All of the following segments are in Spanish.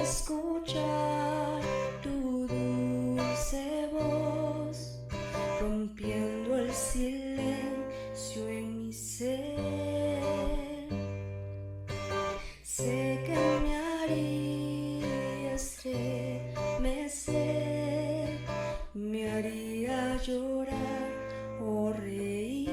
escuchar tu dulce voz, rompiendo el silencio en mi ser. Sé que me haría estremecer, me haría llorar o reír.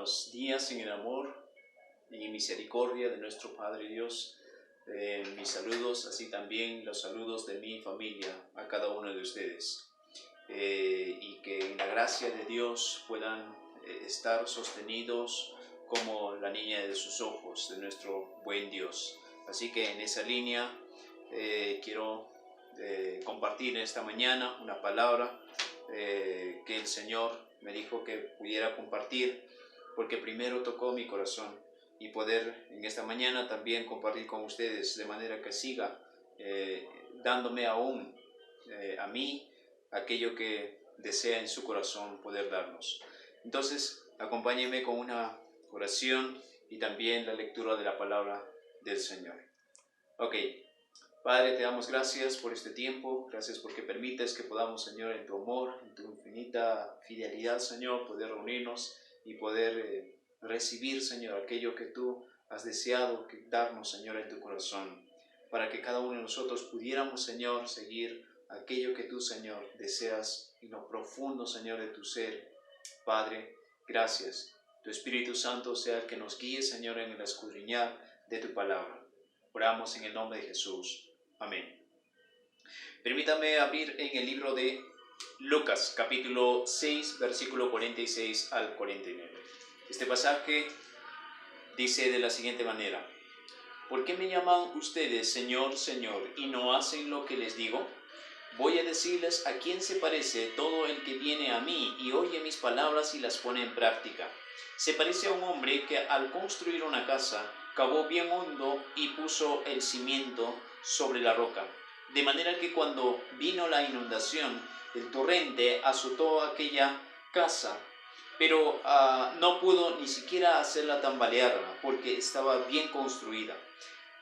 Buenos días en el amor y misericordia de nuestro Padre Dios. Mis saludos, así también los saludos de mi familia a cada uno de ustedes. Y que en la gracia de Dios puedan estar sostenidos como la niña de sus ojos, de nuestro buen Dios. Así que en esa línea quiero compartir esta mañana una palabra que el Señor me dijo que pudiera compartir, porque primero tocó mi corazón, y poder en esta mañana también compartir con ustedes, de manera que siga dándome aún a mí aquello que desea en su corazón poder darnos. Entonces, acompáñenme con una oración y también la lectura de la palabra del Señor. Ok. Padre, te damos gracias por este tiempo, gracias porque permites que podamos, Señor, en tu amor, en tu infinita fidelidad, Señor, poder reunirnos y poder recibir, Señor, aquello que tú has deseado darnos, Señor, en tu corazón, para que cada uno de nosotros pudiéramos, Señor, seguir aquello que tú, Señor, deseas en lo profundo, Señor, de tu ser. Padre, gracias. Tu Espíritu Santo sea el que nos guíe, Señor, en el escudriñar de tu palabra. Oramos en el nombre de Jesús. Amén. Permítame abrir en el libro de Lucas, capítulo 6, versículo 46 al 49. Este pasaje dice de la siguiente manera: ¿Por qué me llaman ustedes Señor, Señor, y no hacen lo que les digo? Voy a decirles a quién se parece todo el que viene a mí y oye mis palabras y las pone en práctica. Se parece a un hombre que al construir una casa, cavó bien hondo y puso el cimiento sobre la roca. De manera que cuando vino la inundación, el torrente azotó aquella casa, pero no pudo ni siquiera hacerla tambalear, porque estaba bien construida.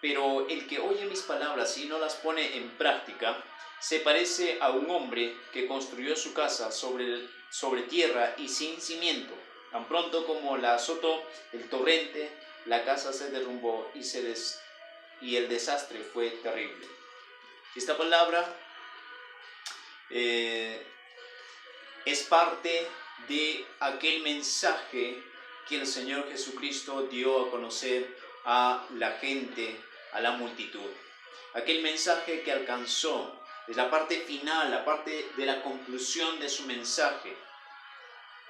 Pero el que oye mis palabras y no las pone en práctica, se parece a un hombre que construyó su casa sobre tierra y sin cimiento. Tan pronto como la azotó el torrente, la casa se derrumbó y el desastre fue terrible. Esta palabra es parte de aquel mensaje que el Señor Jesucristo dio a conocer a la gente, a la multitud. Aquel mensaje que alcanzó, es la parte final, la parte de la conclusión de su mensaje.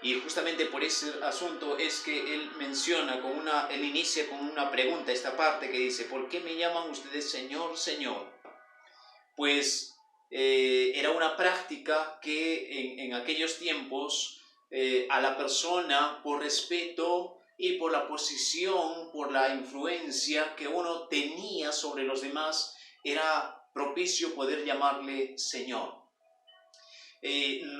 Y justamente por ese asunto es que él él inicia con una pregunta, esta parte que dice: ¿por qué me llaman ustedes Señor, Señor? Pues era una práctica que en aquellos tiempos a la persona, por respeto y por la posición, por la influencia que uno tenía sobre los demás, era propicio poder llamarle Señor.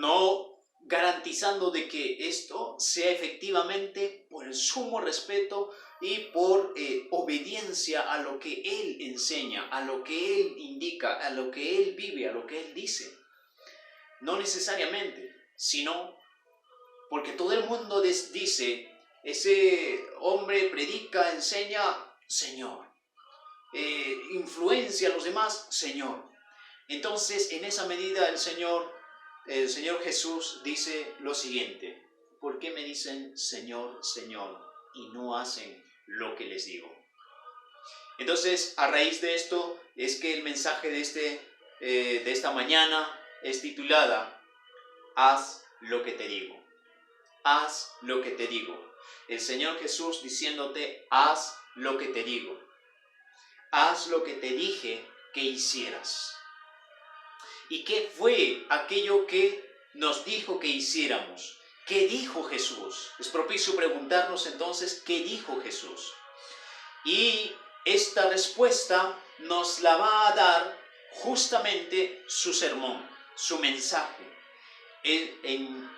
No garantizando de que esto sea efectivamente por el sumo respeto y por obediencia a lo que Él enseña, a lo que Él indica, a lo que Él vive, a lo que Él dice. No necesariamente, sino porque todo el mundo dice: ese hombre predica, enseña, Señor. Influencia a los demás, Señor. Entonces, en esa medida el Señor Jesús dice lo siguiente: ¿por qué me dicen Señor, Señor y no hacen lo que les digo? Entonces, a raíz de esto es que el mensaje de esta mañana es titulada: haz lo que te digo. Haz lo que te digo. El Señor Jesús diciéndote: haz lo que te digo. Haz lo que te dije que hicieras. ¿Y qué fue aquello que nos dijo que hiciéramos? ¿Qué dijo Jesús? Es propicio preguntarnos entonces: ¿qué dijo Jesús? Y esta respuesta nos la va a dar justamente su sermón, su mensaje. En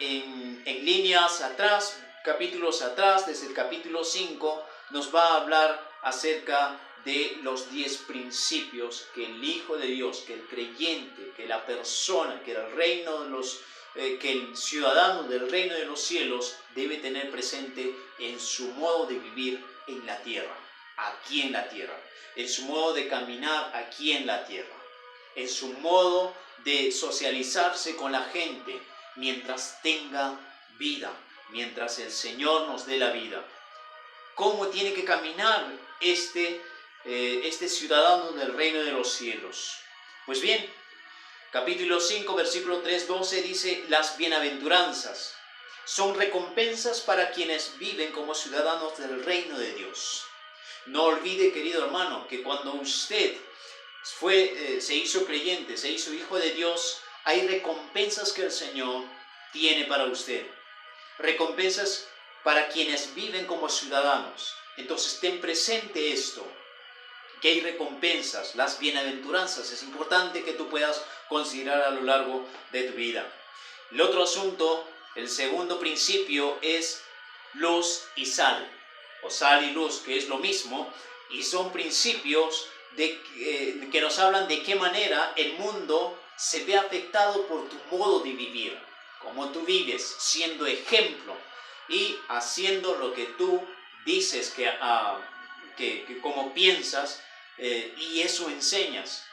líneas atrás, capítulos atrás, desde el capítulo 5, nos va a hablar acerca de los 10 principios que el Hijo de Dios, que el creyente, que la persona, que el ciudadano del reino de los cielos debe tener presente en su modo de vivir en la tierra, aquí en la tierra, en su modo de caminar aquí en la tierra, en su modo de socializarse con la gente mientras tenga vida, mientras el Señor nos dé la vida. ¿Cómo tiene que caminar este ciudadano del reino de los cielos? Pues bien, capítulo 5, versículo 3, 12 dice: las bienaventuranzas son recompensas para quienes viven como ciudadanos del reino de Dios. No olvide, querido hermano, que cuando usted se hizo creyente, se hizo hijo de Dios, hay recompensas que el Señor tiene para usted. Recompensas para quienes viven como ciudadanos. Entonces, ten presente esto, que hay recompensas, las bienaventuranzas. Es importante que tú puedas considerar a lo largo de tu vida. El otro asunto, el segundo principio, es luz y sal, o sal y luz, que es lo mismo, y son principios que nos hablan de qué manera el mundo se ve afectado por tu modo de vivir, cómo tú vives, siendo ejemplo y haciendo lo que tú dices que como piensas, y eso enseñas,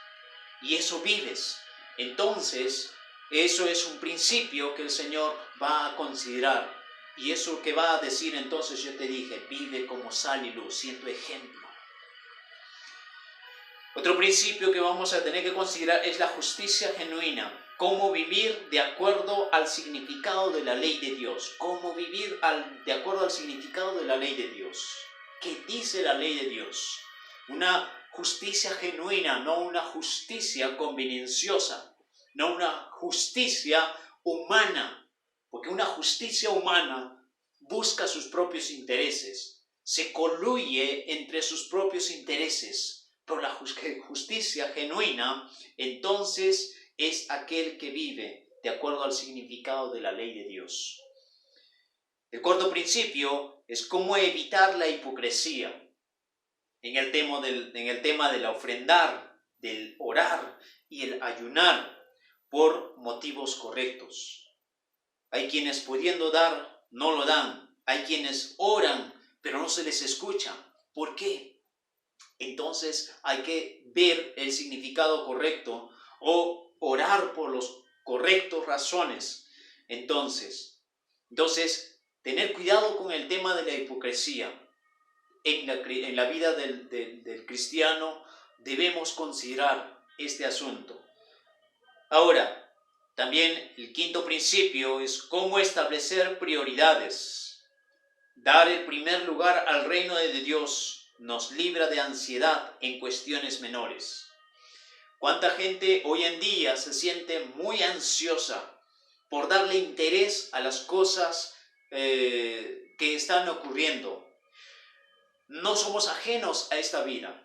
y eso vives. Entonces, eso es un principio que el Señor va a considerar. Y eso que va a decir, entonces yo te dije, vive como sal y luz, siendo ejemplo. Otro principio que vamos a tener que considerar es la justicia genuina. Cómo vivir de acuerdo al significado de la ley de Dios. Cómo vivir de acuerdo al significado de la ley de Dios. ¿Qué dice la ley de Dios? Una justicia genuina, no una justicia convenienciosa, no una justicia humana, porque una justicia humana busca sus propios intereses, se coluye entre sus propios intereses, pero la justicia genuina, entonces, es aquel que vive de acuerdo al significado de la ley de Dios. El cuarto principio es cómo evitar la hipocresía. En el tema del ofrendar, del orar y el ayunar por motivos correctos. Hay quienes pudiendo dar, no lo dan. Hay quienes oran, pero no se les escucha. ¿Por qué? Entonces hay que ver el significado correcto o orar por las correctas razones. Entonces, tener cuidado con el tema de la hipocresía. En la vida del cristiano debemos considerar este asunto. Ahora, también el quinto principio es cómo establecer prioridades. Dar el primer lugar al reino de Dios nos libra de ansiedad en cuestiones menores. ¿Cuánta gente hoy en día se siente muy ansiosa por darle interés a las cosas que están ocurriendo? No somos ajenos a esta vida.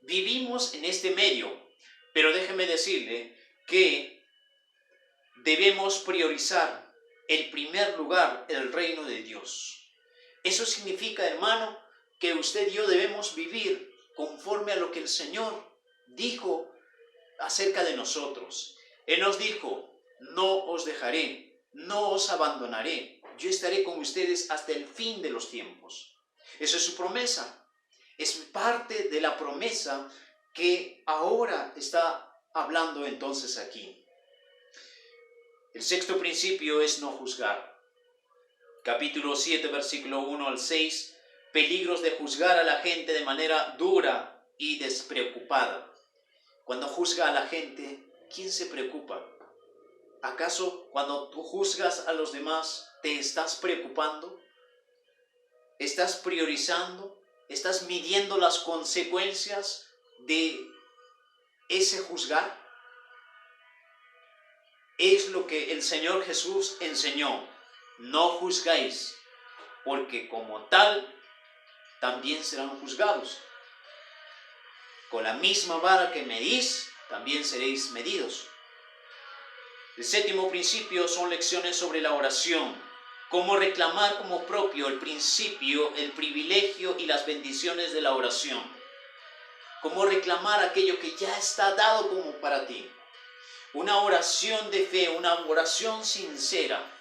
Vivimos en este medio, pero déjeme decirle que debemos priorizar el primer lugar, el reino de Dios. Eso significa, hermano, que usted y yo debemos vivir conforme a lo que el Señor dijo acerca de nosotros. Él nos dijo: no os dejaré, no os abandonaré, yo estaré con ustedes hasta el fin de los tiempos. Esa es su promesa. Es parte de la promesa que ahora está hablando entonces aquí. El sexto principio es no juzgar. Capítulo 7, versículo 1 al 6. Peligros de juzgar a la gente de manera dura y despreocupada. Cuando juzga a la gente, ¿quién se preocupa? ¿Acaso cuando tú juzgas a los demás, te estás preocupando? ¿Estás priorizando? ¿Estás midiendo las consecuencias de ese juzgar? Es lo que el Señor Jesús enseñó. No juzgáis, porque como tal, también serán juzgados. Con la misma vara que medís, también seréis medidos. El séptimo principio son lecciones sobre la oración. Cómo reclamar como propio el principio, el privilegio y las bendiciones de la oración. Cómo reclamar aquello que ya está dado como para ti. Una oración de fe, una oración sincera.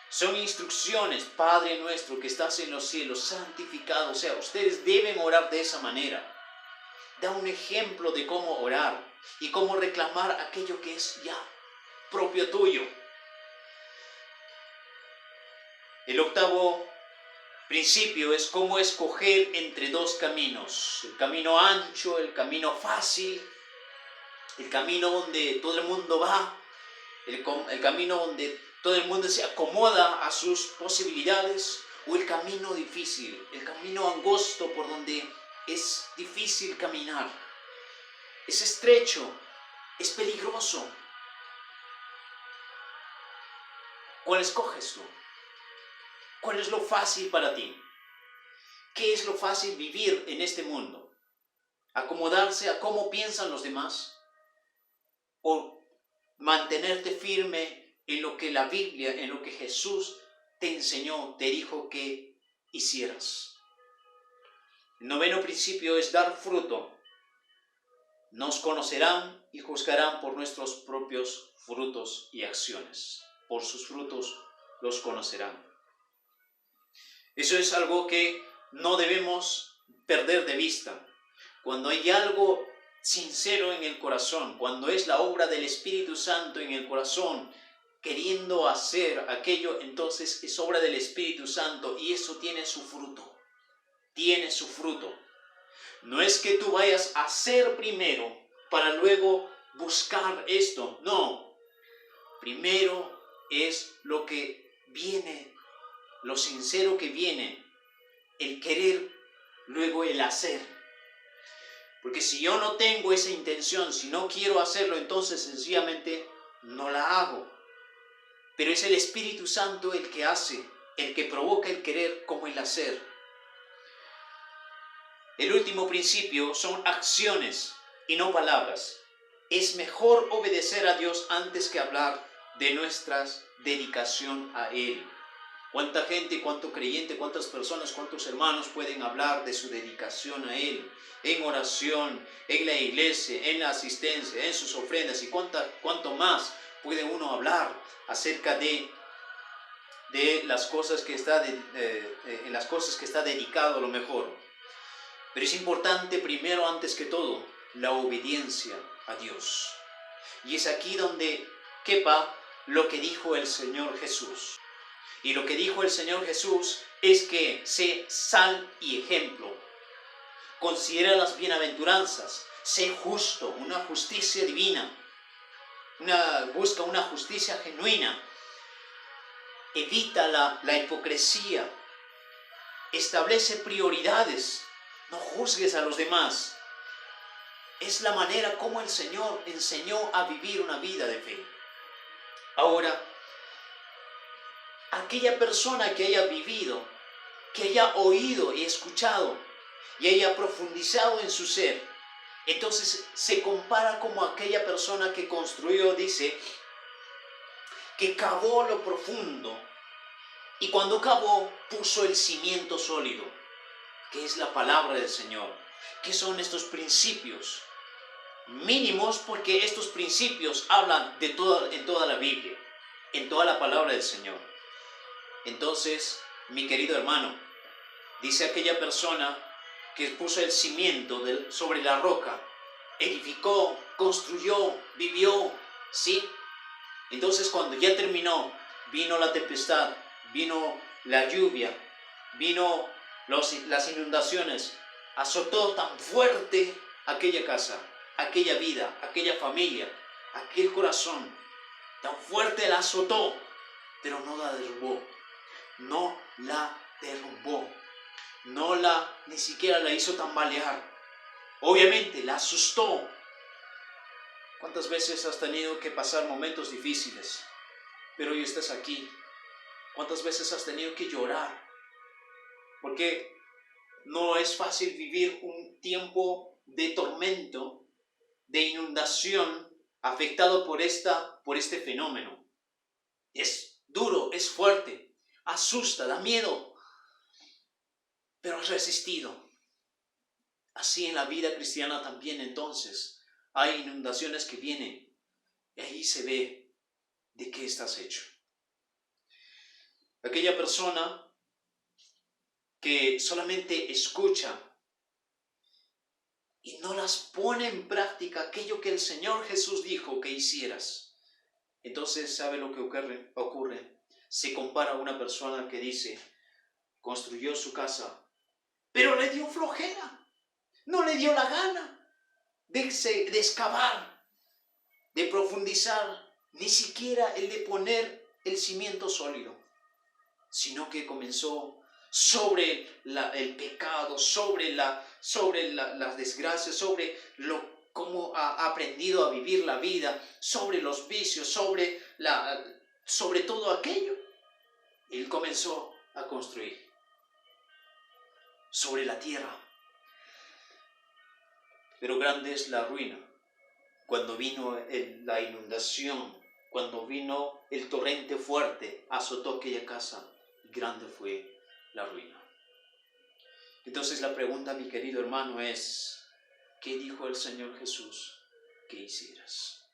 Son instrucciones: Padre nuestro que estás en los cielos, santificado sea. Ustedes deben orar de esa manera. Da un ejemplo de cómo orar y cómo reclamar aquello que es ya propio tuyo. El octavo principio es cómo escoger entre dos caminos. El camino ancho, el camino fácil, el camino donde todo el mundo va, el camino donde todo el mundo se acomoda a sus posibilidades, o el camino difícil, el camino angosto por donde es difícil caminar. Es estrecho, es peligroso. ¿Cuál escoges tú? ¿Cuál es lo fácil para ti? ¿Qué es lo fácil vivir en este mundo? ¿Acomodarse a cómo piensan los demás? ¿O mantenerte firme en lo que la Biblia, en lo que Jesús te enseñó, te dijo que hicieras? El noveno principio es dar fruto. Nos conocerán y juzgarán por nuestros propios frutos y acciones. Por sus frutos los conocerán. Eso es algo que no debemos perder de vista. Cuando hay algo sincero en el corazón, cuando es la obra del Espíritu Santo en el corazón, queriendo hacer aquello, entonces es obra del Espíritu Santo y eso tiene su fruto. Tiene su fruto. No es que tú vayas a hacer primero para luego buscar esto. No. Primero es lo que viene, lo sincero que viene, el querer, luego el hacer. Porque si yo no tengo esa intención, si no quiero hacerlo, entonces sencillamente no la hago. Pero es el Espíritu Santo el que hace, el que provoca el querer como el hacer. El último principio son acciones y no palabras. Es mejor obedecer a Dios antes que hablar de nuestra dedicación a Él. ¿Cuánta gente, cuánto creyente, cuántas personas, cuántos hermanos pueden hablar de su dedicación a Él? En oración, en la iglesia, en la asistencia, en sus ofrendas y cuánto más puede uno hablar acerca de las cosas que está en las cosas que está dedicado a lo mejor. Pero es importante primero, antes que todo, la obediencia a Dios. Y es aquí donde quepa lo que dijo el Señor Jesús. Y lo que dijo el Señor Jesús es que sé sal y ejemplo. Considera las bienaventuranzas. Sé justo, una justicia divina. Busca una justicia genuina. Evita la hipocresía. Establece prioridades. No juzgues a los demás. Es la manera como el Señor enseñó a vivir una vida de fe. Ahora, aquella persona que haya vivido, que haya oído y escuchado y haya profundizado en su ser, entonces se compara como aquella persona que construyó, dice, que cavó lo profundo y cuando cavó puso el cimiento sólido, que es la palabra del Señor. ¿Qué son estos principios? Mínimos, porque estos principios hablan en toda la Biblia, en toda la palabra del Señor. Entonces, mi querido hermano, dice aquella persona que puso el cimiento sobre la roca, edificó, construyó, vivió, ¿sí? Entonces, cuando ya terminó, vino la tempestad, vino la lluvia, vino las inundaciones, azotó tan fuerte aquella casa, aquella vida, aquella familia, aquel corazón, tan fuerte la azotó, pero no la derrumbó, no la derrumbó, ni siquiera la hizo tambalear. Obviamente la asustó. ¿Cuántas veces has tenido que pasar momentos difíciles, pero hoy estás aquí? ¿Cuántas veces has tenido que llorar? Porque no es fácil vivir un tiempo de tormento, de inundación, afectado por este fenómeno. Es duro, es fuerte, asusta, da miedo, pero has resistido. Así en la vida cristiana también entonces hay inundaciones que vienen y ahí se ve de qué estás hecho. Aquella persona que solamente escucha y no las pone en práctica aquello que el Señor Jesús dijo que hicieras, entonces ¿sabe lo que ocurre? se compara a una persona que dice, construyó su casa, pero le dio flojera, no le dio la gana de excavar, de profundizar, ni siquiera el de poner el cimiento sólido, sino que comenzó sobre el pecado, sobre las desgracias, sobre cómo ha aprendido a vivir la vida, sobre los vicios, sobre todo aquello. Él comenzó a construir sobre la tierra. Pero grande es la ruina. Cuando vino la inundación, cuando vino el torrente fuerte, azotó aquella casa, y grande fue la ruina. Entonces la pregunta, mi querido hermano, es, ¿qué dijo el Señor Jesús que hicieras?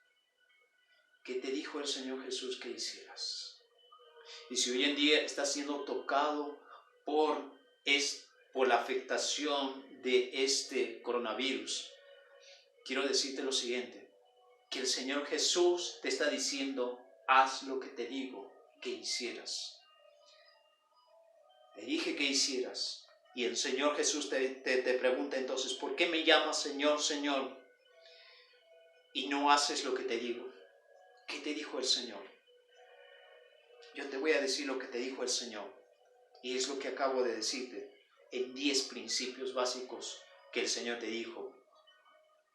¿Qué te dijo el Señor Jesús que hicieras? Y si hoy en día estás siendo tocado por la afectación de este coronavirus, quiero decirte lo siguiente, que el Señor Jesús te está diciendo, haz lo que te digo que hicieras. Te dije que hicieras. Y el Señor Jesús te pregunta entonces, ¿por qué me llamas Señor, Señor? Y no haces lo que te digo. ¿Qué te dijo el Señor? Yo te voy a decir lo que te dijo el Señor. Y es lo que acabo de decirte en 10 principios básicos que el Señor te dijo.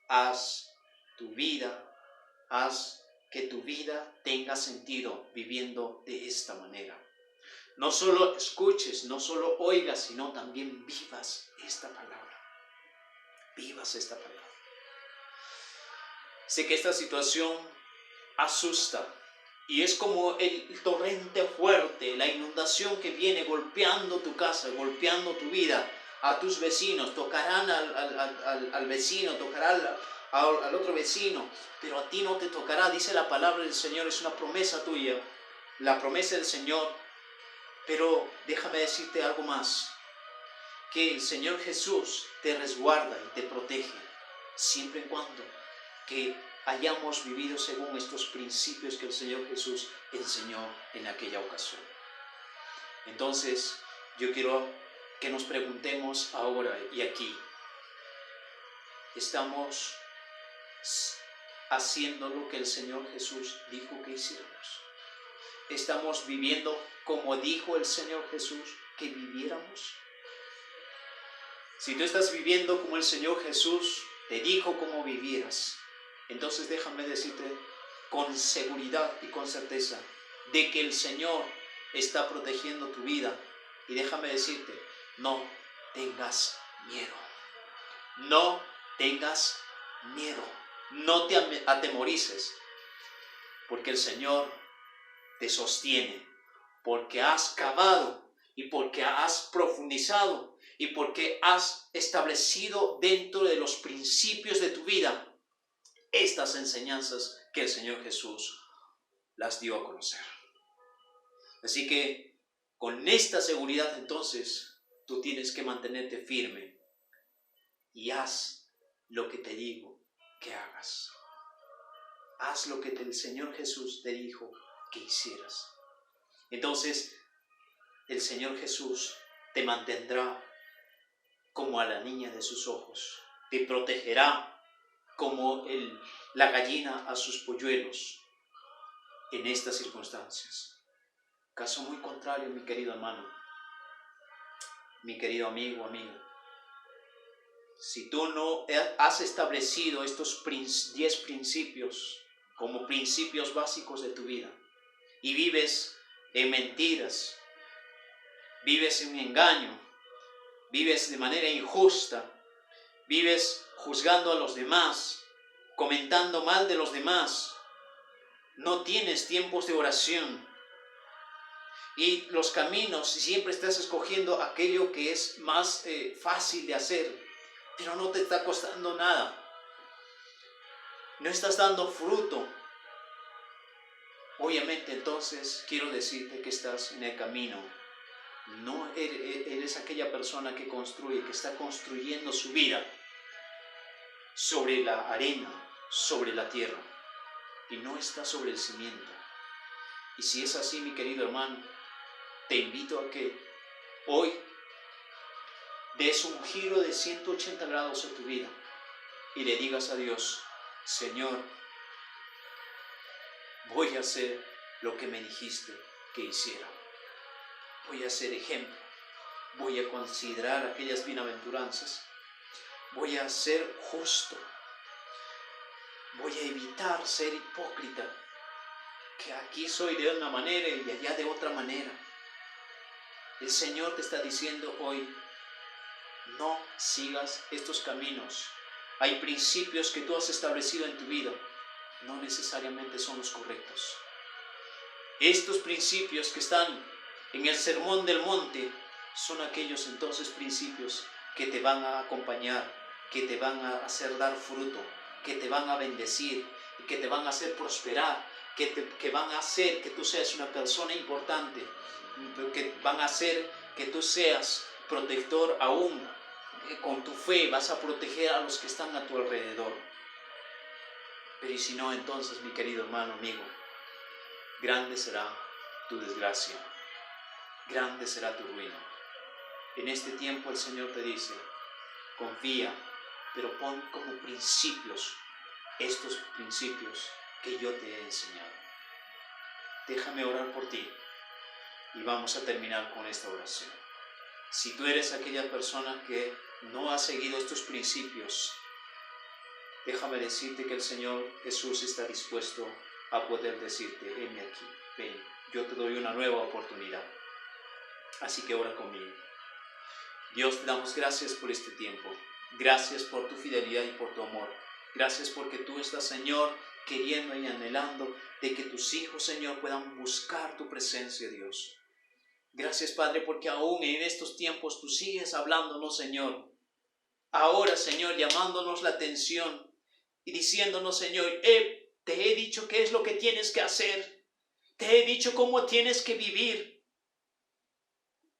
Haz que tu vida tenga sentido viviendo de esta manera. No solo escuches, no solo oigas, sino también vivas esta palabra. Vivas esta palabra. Sé que esta situación asusta y es como el torrente fuerte, la inundación que viene golpeando tu casa, golpeando tu vida, a tus vecinos, tocarán al vecino, tocarán al otro vecino, pero a ti no te tocará, dice la palabra del Señor, es una promesa tuya, la promesa del Señor. Pero déjame decirte algo más, que el Señor Jesús te resguarda y te protege, siempre y cuando que hayamos vivido según estos principios que el Señor Jesús enseñó en aquella ocasión. Entonces, yo quiero que nos preguntemos ahora y aquí, ¿estamos haciendo lo que el Señor Jesús dijo que hiciéramos? ¿Estamos viviendo como dijo el Señor Jesús que viviéramos? Si tú estás viviendo como el Señor Jesús te dijo cómo vivieras, entonces déjame decirte con seguridad y con certeza de que el Señor está protegiendo tu vida. Y déjame decirte, no tengas miedo. No tengas miedo. No te atemorices, porque el Señor te sostiene, porque has cavado y porque has profundizado y porque has establecido dentro de los principios de tu vida estas enseñanzas que el Señor Jesús las dio a conocer. Así que con esta seguridad entonces tú tienes que mantenerte firme y haz lo que te digo que hagas. Haz lo que el Señor Jesús te dijo que hicieras. Entonces el Señor Jesús te mantendrá como a la niña de sus ojos, te protegerá como la gallina a sus polluelos en estas circunstancias. Caso muy contrario, mi querido hermano, mi querido amigo, amiga, si tú no has establecido estos 10 principios como principios básicos de tu vida y vives en mentiras, vives en engaño, vives de manera injusta, vives juzgando a los demás, comentando mal de los demás, no tienes tiempos de oración y los caminos, siempre estás escogiendo aquello que es más fácil de hacer, pero no te está costando nada, no estás dando fruto. Obviamente entonces quiero decirte que estás en el camino. No eres aquella persona que construye, que está construyendo su vida sobre la arena, sobre la tierra, y no está sobre el cimiento. Y si es así, mi querido hermano, te invito a que hoy des un giro de 180 grados a tu vida y le digas a Dios: Señor, voy a hacer lo que me dijiste que hiciera. Voy a ser ejemplo. Voy a considerar aquellas bienaventuranzas. Voy a ser justo. Voy a evitar ser hipócrita, que aquí soy de una manera y allá de otra manera. El Señor te está diciendo hoy: no sigas estos caminos. Hay principios que tú has establecido en tu vida, no necesariamente son los correctos. Estos principios que están en el Sermón del Monte son aquellos entonces principios que te van a acompañar, que te van a hacer dar fruto, que te van a bendecir, que te van a hacer prosperar, que van a hacer que tú seas una persona importante, que van a hacer que tú seas protector aún. Con tu fe vas a proteger a los que están a tu alrededor. Pero y si no, entonces, mi querido hermano, amigo, grande será tu desgracia, grande será tu ruina. En este tiempo el Señor te dice: confía, pero pon como principios estos principios que yo te he enseñado. Déjame orar por ti y vamos a terminar con esta oración. Si tú eres aquella persona que no ha seguido estos principios, déjame decirte que el Señor Jesús está dispuesto a poder decirte: heme aquí, ven, yo te doy una nueva oportunidad. Así que ora conmigo. Dios, te damos gracias por este tiempo. Gracias por tu fidelidad y por tu amor. Gracias porque tú estás, Señor, queriendo y anhelando de que tus hijos, Señor, puedan buscar tu presencia, Dios. Gracias, Padre, porque aún en estos tiempos tú sigues hablándonos, Señor. Ahora, Señor, llamándonos la atención y diciéndonos: Señor, te he dicho qué es lo que tienes que hacer. Te he dicho cómo tienes que vivir.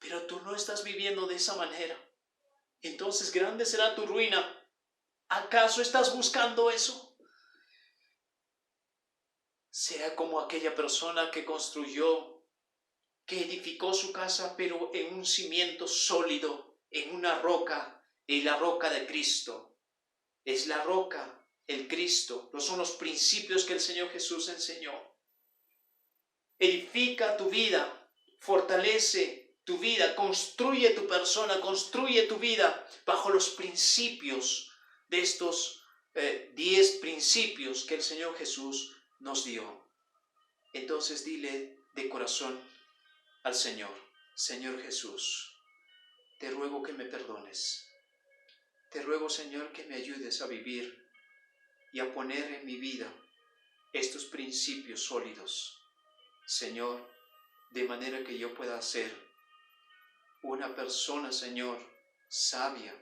Pero tú no estás viviendo de esa manera. Entonces grande será tu ruina. ¿Acaso estás buscando eso? Sea como aquella persona que construyó, que edificó su casa, pero en un cimiento sólido, en una roca, en la roca de Cristo. Es la roca, el Cristo, no son los principios que el Señor Jesús enseñó. Edifica tu vida, fortalece tu vida, construye tu persona, construye tu vida bajo los principios de estos 10 principios que el Señor Jesús nos dio. Entonces dile de corazón al Señor: Señor Jesús, te ruego que me perdones. Te ruego, Señor, que me ayudes a vivir y a poner en mi vida estos principios sólidos, Señor, de manera que yo pueda ser una persona, Señor, sabia,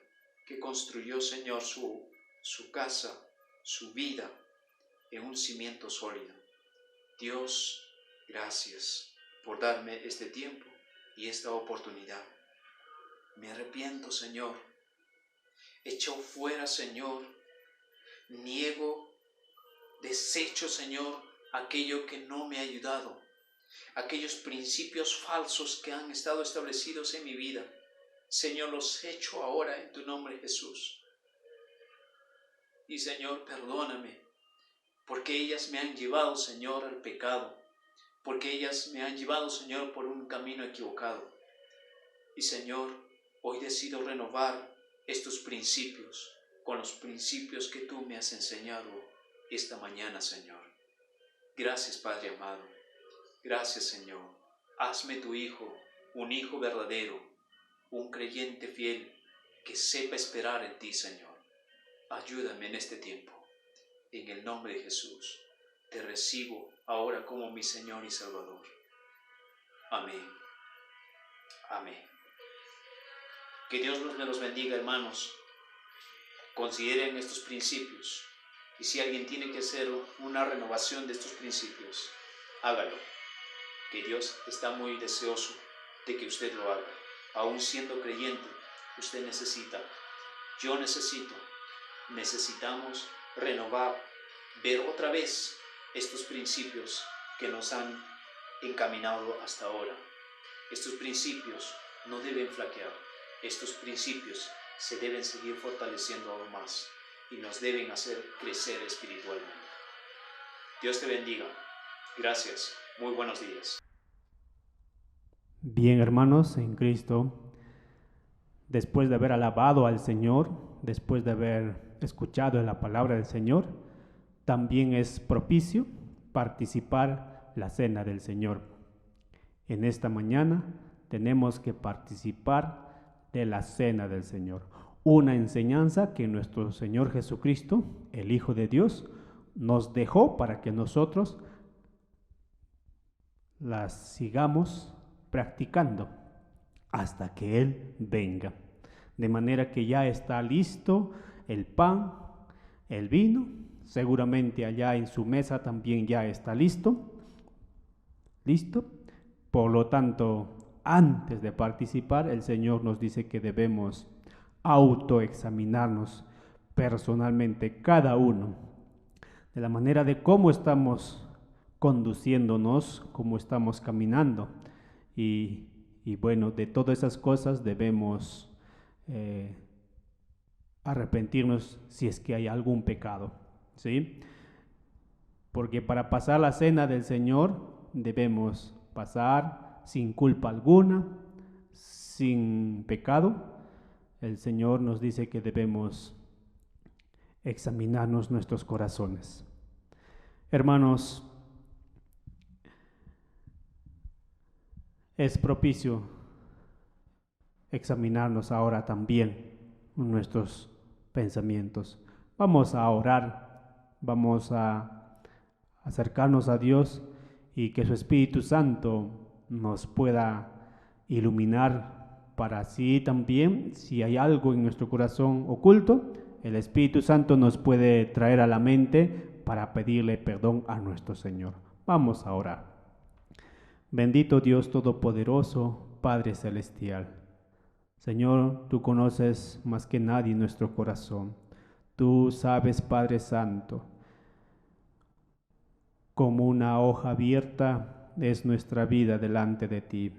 que construyó, Señor, su casa, su vida en un cimiento sólido. Dios, gracias por darme este tiempo y esta oportunidad. Me arrepiento, Señor. Echo fuera, Señor. Niego, desecho, Señor, aquello que no me ha ayudado. Aquellos principios falsos que han estado establecidos en mi vida. Señor, los echo ahora en tu nombre, Jesús. Y, Señor, perdóname, porque ellas me han llevado, Señor, al pecado. Porque ellas me han llevado, Señor, por un camino equivocado. Y, Señor, hoy decido renovar estos principios con los principios que tú me has enseñado esta mañana, Señor. Gracias, Padre amado. Gracias, Señor. Hazme tu hijo, un hijo verdadero, un creyente fiel que sepa esperar en ti, Señor. Ayúdame en este tiempo. En el nombre de Jesús, te recibo ahora como mi Señor y Salvador. Amén. Amén. Que Dios me los bendiga, hermanos. Consideren estos principios. Y si alguien tiene que hacer una renovación de estos principios, hágalo. Que Dios está muy deseoso de que usted lo haga. Aún siendo creyente, usted necesita, yo necesitamos renovar, ver otra vez estos principios que nos han encaminado hasta ahora. Estos principios no deben flaquear. Estos principios se deben seguir fortaleciendo aún más y nos deben hacer crecer espiritualmente. Dios te bendiga. Gracias. Muy buenos días. Bien, hermanos en Cristo, después de haber alabado al Señor, después de haber escuchado la palabra del Señor, también es propicio participar la cena del Señor. En esta mañana tenemos que participar de la cena del Señor, una enseñanza que nuestro Señor Jesucristo, el Hijo de Dios, nos dejó para que nosotros las sigamos practicando hasta que Él venga. De manera que ya está listo el pan, el vino, seguramente allá en su mesa también ya está listo. Por lo tanto, antes de participar, el Señor nos dice que debemos autoexaminarnos personalmente cada uno, de la manera de cómo estamos conduciéndonos, cómo estamos caminando. Y bueno, de todas esas cosas debemos arrepentirnos si es que hay algún pecado, ¿sí? Porque para pasar la cena del Señor debemos pasar sin culpa alguna, sin pecado. El Señor nos dice que debemos examinarnos nuestros corazones. Hermanos, es propicio examinarnos ahora también nuestros pensamientos. Vamos a orar, vamos a acercarnos a Dios y que su Espíritu Santo nos pueda iluminar para así también, si hay algo en nuestro corazón oculto, el Espíritu Santo nos puede traer a la mente para pedirle perdón a nuestro Señor. Vamos a orar. Bendito Dios Todopoderoso, Padre Celestial. Señor, tú conoces más que nadie nuestro corazón. Tú sabes, Padre Santo, como una hoja abierta es nuestra vida delante de ti.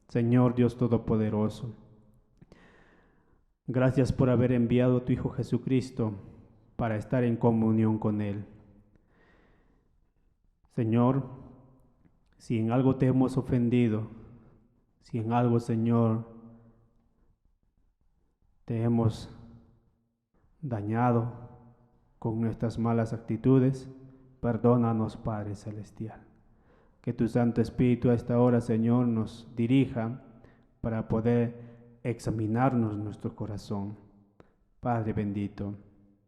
Señor Dios Todopoderoso, gracias por haber enviado a tu Hijo Jesucristo para estar en comunión con Él. Señor, si en algo te hemos ofendido, si en algo, Señor, te hemos dañado con nuestras malas actitudes, perdónanos, Padre Celestial. Que tu Santo Espíritu a esta hora, Señor, nos dirija para poder examinarnos nuestro corazón. Padre bendito,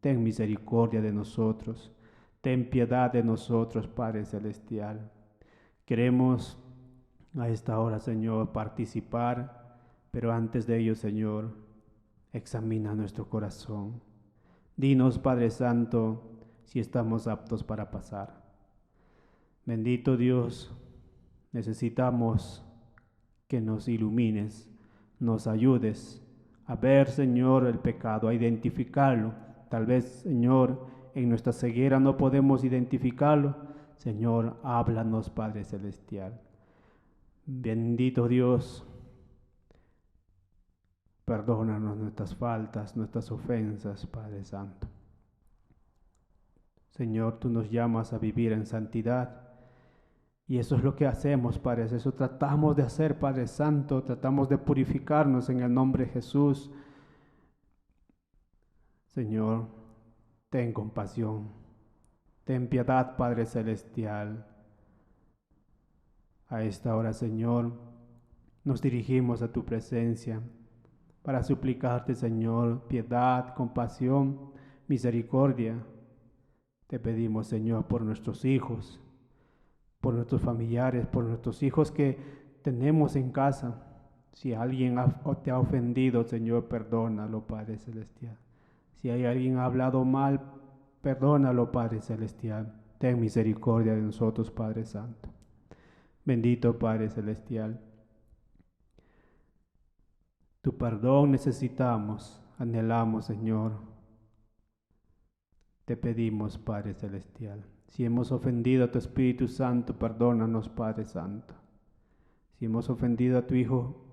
ten misericordia de nosotros, ten piedad de nosotros, Padre Celestial. Queremos a esta hora, Señor, participar, pero antes de ello, Señor, examina nuestro corazón. Dinos, Padre Santo, si estamos aptos para pasar. Bendito Dios, necesitamos que nos ilumines, nos ayudes a ver, Señor, el pecado, a identificarlo. Tal vez, Señor, en nuestra ceguera no podemos identificarlo. Señor, háblanos, Padre Celestial. Bendito Dios, perdónanos nuestras faltas, nuestras ofensas, Padre Santo. Señor, tú nos llamas a vivir en santidad. Y eso es lo que hacemos, Padre, eso tratamos de hacer, Padre Santo, tratamos de purificarnos en el nombre de Jesús. Señor, ten compasión, ten piedad, Padre Celestial. A esta hora, Señor, nos dirigimos a tu presencia para suplicarte, Señor, piedad, compasión, misericordia. Te pedimos, Señor, por nuestros hijos, por nuestros familiares, por nuestros hijos que tenemos en casa. Si alguien te ha ofendido, Señor, perdónalo, Padre Celestial. Si hay alguien ha hablado mal, perdónalo, Padre Celestial. Ten misericordia de nosotros, Padre Santo. Bendito Padre Celestial. Tu perdón necesitamos, anhelamos, Señor. te pedimos, Padre Celestial. Si hemos ofendido a tu Espíritu Santo, perdónanos, Padre Santo. Si hemos ofendido a tu Hijo,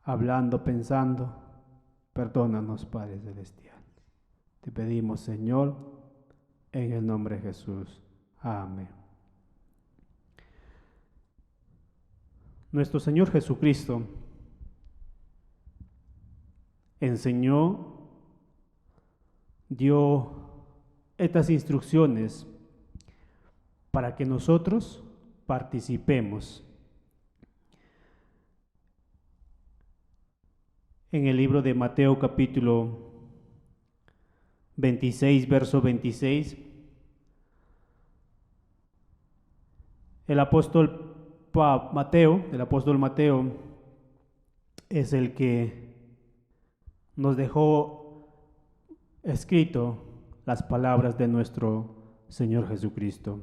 hablando, pensando, perdónanos, Padre Celestial. Te pedimos, Señor, en el nombre de Jesús. Amén. Nuestro Señor Jesucristo enseñó, dio estas instrucciones para que nosotros participemos. En el libro de Mateo capítulo 26, verso 26, el apóstol Mateo es el que nos dejó escrito las palabras de nuestro Señor Jesucristo.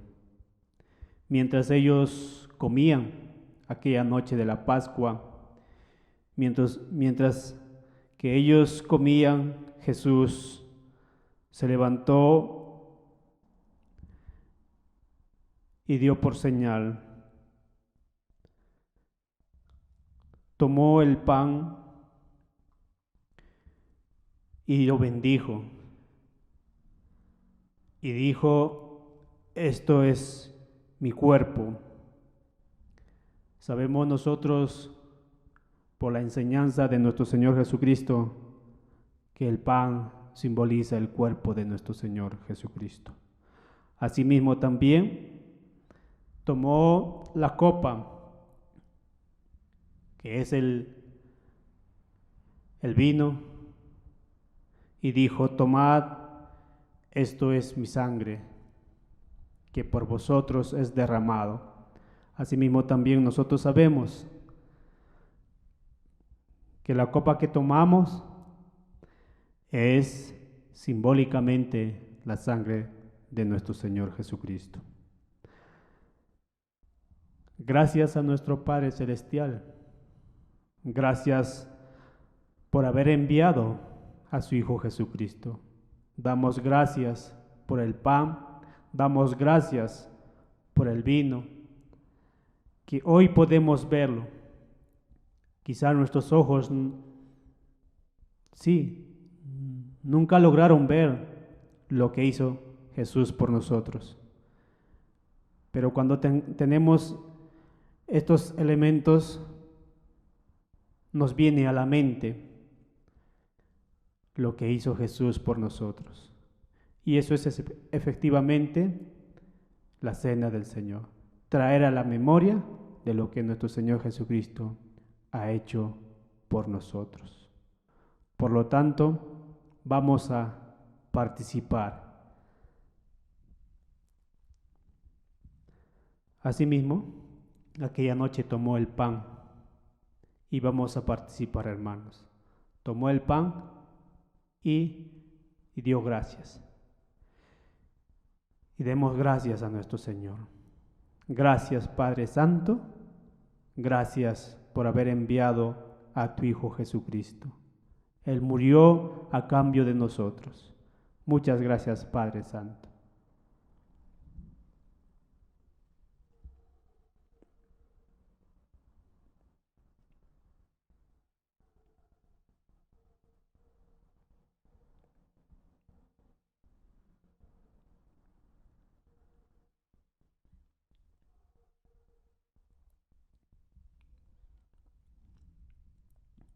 Mientras ellos comían aquella noche de la Pascua, mientras que ellos comían, Jesús se levantó y dio por señal. Tomó el pan y lo bendijo y dijo: esto es mi cuerpo. Sabemos nosotros, por la enseñanza de nuestro Señor Jesucristo, que el pan simboliza el cuerpo de nuestro Señor Jesucristo. Asimismo también tomó la copa, que es el vino, y dijo: tomad, esto es mi sangre, que por vosotros es derramado. Asimismo también nosotros sabemos que la copa que tomamos es simbólicamente la sangre de nuestro Señor Jesucristo. Gracias a nuestro Padre Celestial. Gracias por haber enviado a su Hijo Jesucristo. Damos gracias por el pan, damos gracias por el vino, que hoy podemos verlo. Quizá nuestros ojos, nunca lograron ver lo que hizo Jesús por nosotros. Pero cuando tenemos estos elementos, nos viene a la mente lo que hizo Jesús por nosotros. Y eso es efectivamente la cena del Señor. Traer a la memoria de lo que nuestro Señor Jesucristo ha hecho por nosotros. Por lo tanto, vamos a participar. Asimismo, aquella noche tomó el pan y vamos a participar, hermanos. Tomó el pan y dio gracias. Y demos gracias a nuestro Señor. Gracias, Padre Santo. Gracias por haber enviado a tu Hijo Jesucristo. Él murió a cambio de nosotros. Muchas gracias, Padre Santo.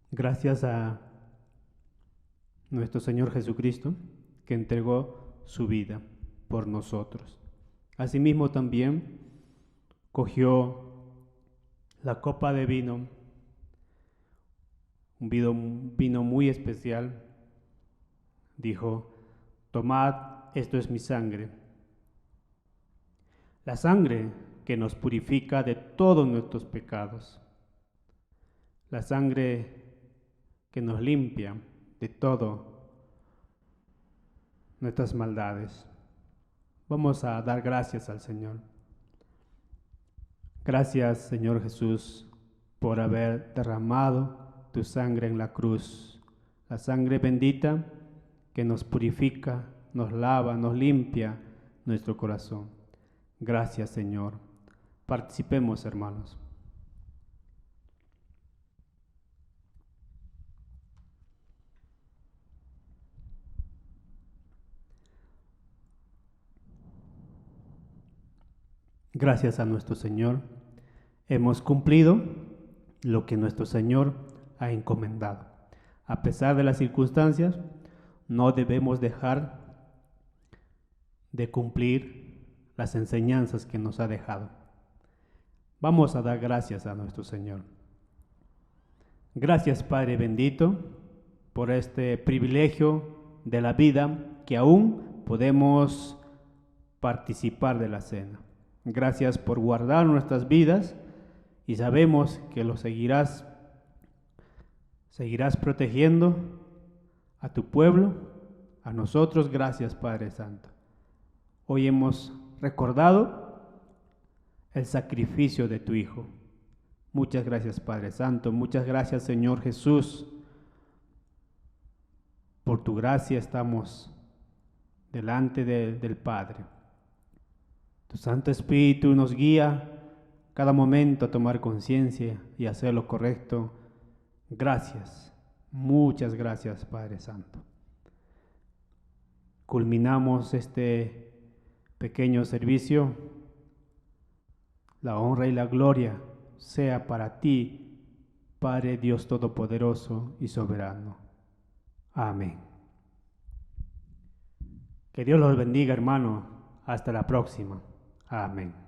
Gracias a nuestro Señor Jesucristo, que entregó su vida por nosotros. Asimismo también cogió la copa de vino, un vino muy especial. Dijo: tomad, esto es mi sangre. La sangre que nos purifica de todos nuestros pecados. La sangre que nos limpia de todas nuestras maldades. Vamos a dar gracias al Señor. Gracias, Señor Jesús, por haber derramado tu sangre en la cruz, la sangre bendita que nos purifica, nos lava, nos limpia nuestro corazón. Gracias, Señor. Participemos, hermanos. Gracias a nuestro Señor, hemos cumplido lo que nuestro Señor ha encomendado. A pesar de las circunstancias, no debemos dejar de cumplir las enseñanzas que nos ha dejado. Vamos a dar gracias a nuestro Señor. Gracias, Padre bendito, por este privilegio de la vida que aún podemos participar de la cena. Gracias por guardar nuestras vidas y sabemos que lo seguirás protegiendo a tu pueblo, a nosotros. Gracias, Padre Santo. Hoy hemos recordado el sacrificio de tu Hijo. Muchas gracias, Padre Santo. Muchas gracias, Señor Jesús. Por tu gracia estamos delante del Padre. Tu Santo Espíritu nos guía cada momento a tomar conciencia y hacer lo correcto. Gracias, muchas gracias, Padre Santo. Culminamos este pequeño servicio. La honra y la gloria sea para ti, Padre Dios Todopoderoso y Soberano. Amén. Que Dios los bendiga, hermano. Hasta la próxima. Amén.